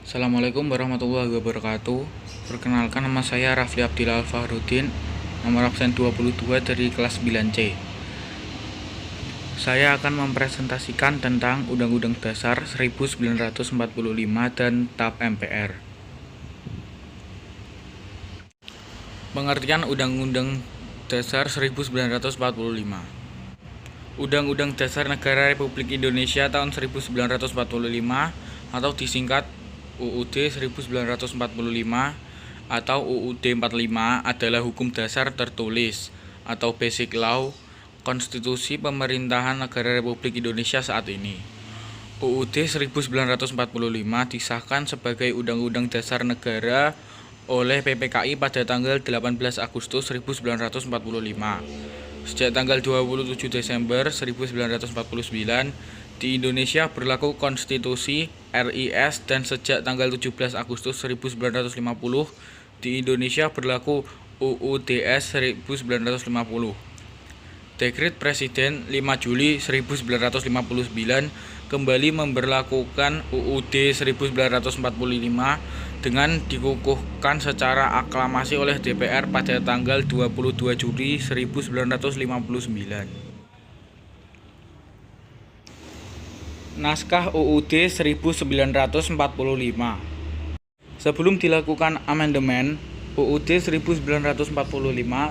Assalamualaikum warahmatullahi wabarakatuh. Perkenalkan, nama saya Rafli Abdillah Fahrudin, nomor absen 22 dari kelas 9C. Saya akan mempresentasikan tentang Undang-Undang Dasar 1945 dan TAP MPR. Pengertian Undang-Undang Dasar 1945. Undang-Undang Dasar Negara Republik Indonesia tahun 1945 atau disingkat UUD 1945 atau UUD 45 adalah hukum dasar tertulis atau Basic Law Konstitusi Pemerintahan Negara Republik Indonesia saat ini. UUD 1945 disahkan sebagai Undang-Undang Dasar Negara oleh PPKI pada tanggal 18 Agustus 1945. Sejak tanggal 27 Desember 1949, di Indonesia berlaku Konstitusi RIS dan sejak tanggal 17 Agustus 1950, di Indonesia berlaku UUDS 1950. Dekret Presiden 5 Juli 1959 kembali memberlakukan UUD 1945 dengan dikukuhkan secara aklamasi oleh DPR pada tanggal 22 Juli 1959. Naskah UUD 1945. Sebelum dilakukan amandemen, UUD 1945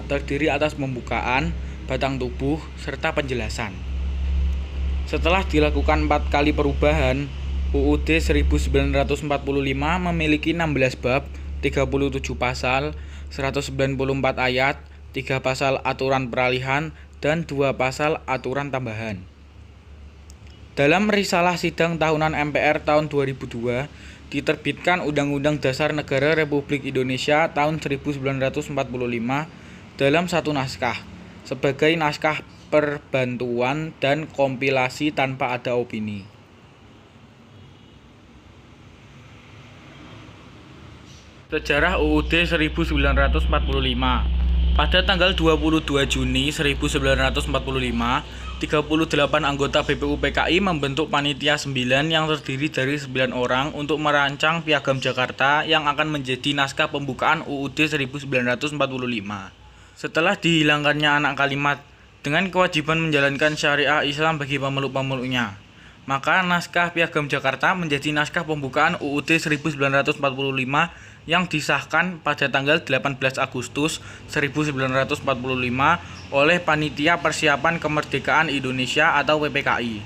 terdiri atas pembukaan, batang tubuh, serta penjelasan. Setelah dilakukan 4 kali perubahan, UUD 1945 memiliki 16 bab, 37 pasal, 194 ayat, 3 pasal aturan peralihan, dan 2 pasal aturan tambahan. Dalam Risalah Sidang Tahunan MPR tahun 2002, diterbitkan Undang-Undang Dasar Negara Republik Indonesia tahun 1945 dalam satu naskah, sebagai naskah perbantuan dan kompilasi tanpa ada opini. Sejarah UUD 1945. Pada tanggal 22 Juni 1945, 38 anggota BPUPKI membentuk Panitia 9 yang terdiri dari 9 orang untuk merancang Piagam Jakarta yang akan menjadi naskah pembukaan UUD 1945. Setelah dihilangkannya anak kalimat dengan kewajiban menjalankan syariah Islam bagi pemeluk-pemeluknya, maka naskah Piagam Jakarta menjadi naskah pembukaan UUD 1945 yang disahkan pada tanggal 18 Agustus 1945 oleh Panitia Persiapan Kemerdekaan Indonesia atau PPKI.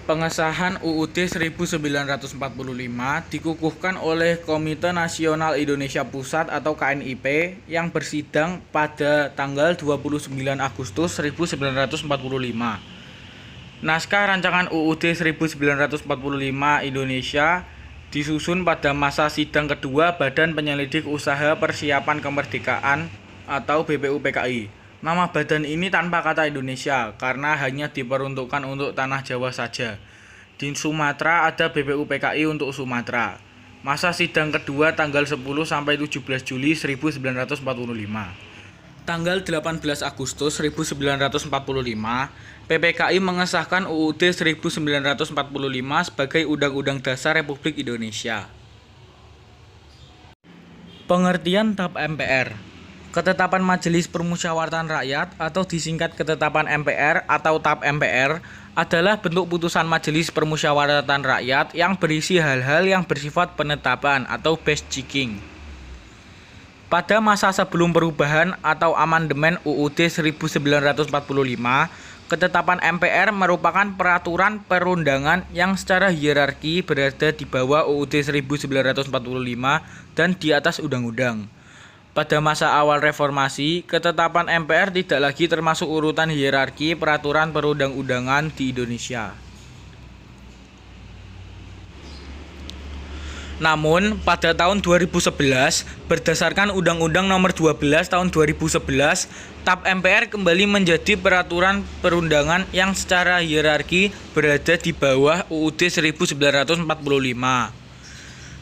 Pengesahan UUD 1945 dikukuhkan oleh Komite Nasional Indonesia Pusat atau KNIP yang bersidang pada tanggal 29 Agustus 1945. Naskah rancangan UUD 1945 Indonesia disusun pada masa sidang kedua Badan Penyelidik Usaha Persiapan Kemerdekaan atau BPUPKI. Nama badan ini tanpa kata Indonesia karena hanya diperuntukkan untuk tanah Jawa saja. Di Sumatera ada BPUPKI untuk Sumatera. Masa sidang kedua tanggal 10 sampai 17 Juli 1945. Tanggal 18 Agustus 1945, PPKI mengesahkan UUD 1945 sebagai Undang-Undang Dasar Republik Indonesia. Pengertian TAP MPR. Ketetapan Majelis Permusyawaratan Rakyat atau disingkat Ketetapan MPR atau TAP MPR adalah bentuk putusan Majelis Permusyawaratan Rakyat yang berisi hal-hal yang bersifat penetapan atau base checking. Pada masa sebelum perubahan atau amandemen UUD 1945, ketetapan MPR merupakan peraturan perundangan yang secara hierarki berada di bawah UUD 1945 dan di atas undang-undang. Pada masa awal reformasi, ketetapan MPR tidak lagi termasuk urutan hierarki peraturan perundang-undangan di Indonesia. Namun, pada tahun 2011, berdasarkan Undang-Undang Nomor 12 Tahun 2011, TAP MPR kembali menjadi peraturan perundangan yang secara hierarki berada di bawah UUD 1945.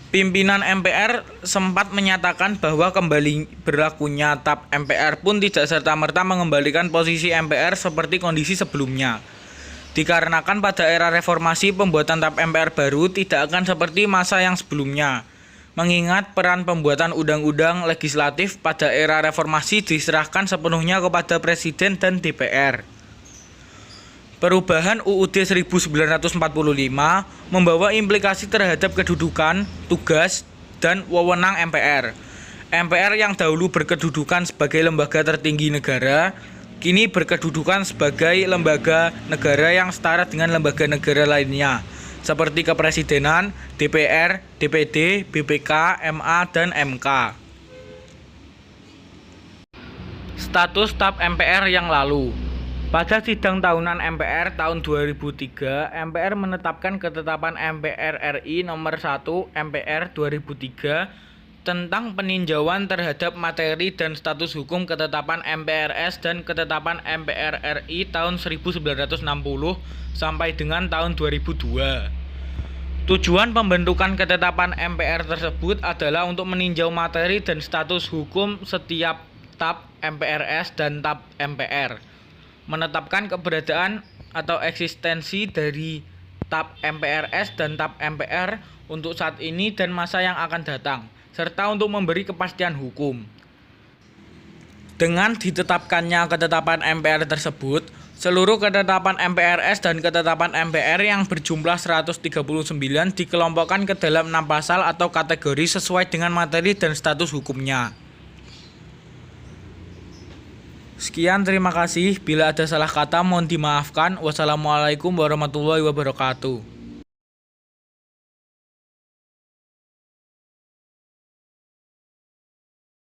Pimpinan MPR sempat menyatakan bahwa kembali berlakunya TAP MPR pun tidak serta-merta mengembalikan posisi MPR seperti kondisi sebelumnya. Dikarenakan pada era reformasi pembuatan TAP MPR baru tidak akan seperti masa yang sebelumnya. Mengingat peran pembuatan undang-undang legislatif pada era reformasi diserahkan sepenuhnya kepada Presiden dan DPR. Perubahan UUD 1945 membawa implikasi terhadap kedudukan, tugas, dan wewenang MPR. MPR yang dahulu berkedudukan sebagai lembaga tertinggi negara, kini berkedudukan sebagai lembaga negara yang setara dengan lembaga negara lainnya, seperti Kepresidenan, DPR, DPD, BPK, MA, dan MK. Status TAP MPR yang lalu. Pada sidang tahunan MPR tahun 2003, MPR menetapkan ketetapan MPR RI nomor 1 MPR 2003 tentang peninjauan terhadap materi dan status hukum ketetapan MPRS dan ketetapan MPR RI tahun 1960 sampai dengan tahun 2002. Tujuan pembentukan ketetapan MPR tersebut adalah untuk meninjau materi dan status hukum setiap TAP MPRS dan TAP MPR, menetapkan keberadaan atau eksistensi dari TAP MPRS dan TAP MPR untuk saat ini dan masa yang akan datang, serta untuk memberi kepastian hukum. Dengan ditetapkannya ketetapan MPR tersebut, seluruh ketetapan MPRS dan ketetapan MPR yang berjumlah 139 dikelompokkan ke dalam 6 pasal atau kategori sesuai dengan materi dan status hukumnya. Sekian, terima kasih. Bila ada salah kata mohon dimaafkan. Wassalamualaikum warahmatullahi wabarakatuh.